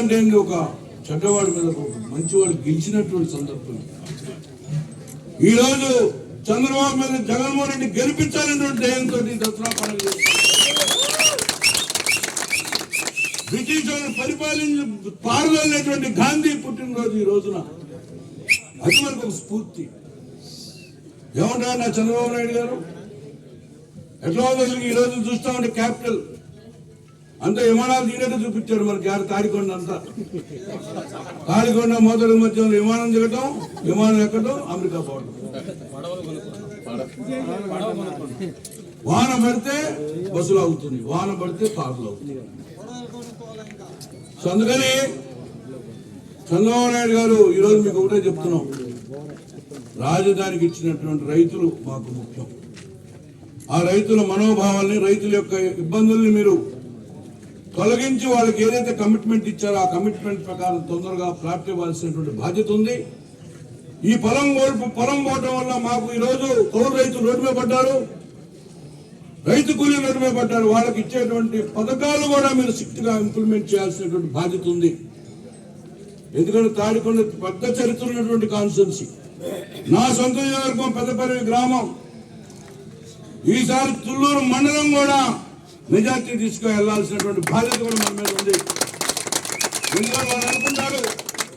అంటే ఏంటి, ఒక చెడ్డవాడి మీద ఒక మంచివాడు గెలిచినటువంటి సందర్భం. ఈరోజు చంద్రబాబు మీద జగన్మోహన్ రెడ్డి గెలిపించాలనేటువంటి ధ్యేయంతో దసరా పండుగ బ్రిటిష్ వాళ్ళని పరిపాలించి పారదోలినటువంటి గాంధీ పుట్టినరోజు ఈ రోజున. అది మనకు ఒక స్ఫూర్తి. ఏమంటారు నా చంద్రబాబు నాయుడు గారు? ఎట్లా ఉంది ఈ రోజు చూస్తా ఉంటే క్యాపిటల్ అంతా విమానాలు దిగినట్టు చూపించాడు మనకి. తాడికొండ అంతా, తాడికొండ మొదటి మధ్య విమానం దిగటం, విమానం ఎక్కడం, అమెరికా పోవడం. వాన పడితే బస్సులు అవుతుంది, వాన పడితే కార్లు అవుతుంది. సో అందుకని చంద్రబాబు నాయుడు గారు ఈరోజు మీకు ఒకటే చెప్తున్నాం, రాజధానికి ఇచ్చినటువంటి రైతులు మాకు ముఖ్యం. ఆ రైతుల మనోభావాల్ని, రైతుల యొక్క ఇబ్బందుల్ని మీరు తొలగించి వాళ్ళకి ఏదైతే కమిట్మెంట్ ఇచ్చారో ఆ కమిట్మెంట్ ప్రకారం తొందరగా ప్రాప్తి ఇవ్వాల్సినటువంటి బాధ్యత ఉంది. ఈ పొలం పోవటం వల్ల మాకు ఈరోజు కౌలు రైతులు రోడ్డు మీద పడ్డారు, రైతు కూలీలు రోడ్డు మీద పడ్డారు. వాళ్ళకి ఇచ్చేటువంటి పథకాలు కూడా మీరు స్ట్రిక్ట్ గా ఇంప్లిమెంట్ చేయాల్సినటువంటి బాధ్యత ఉంది. ఎందుకంటే తాడికొండ పెద్ద చరిత్ర ఉన్నటువంటి కాన్స్టిట్యున్సీ. నా సొంత నియోజకవర్గం పెద్దపల్లి గ్రామం. ఈసారి తుళ్ళూరు మండలం కూడా మెజార్టీ తీసుకు వెళ్లాల్సినటువంటి బాధ్యత కూడా మన మీద ఉంది. ఎందుకంటే వాళ్ళు అనుకుంటారు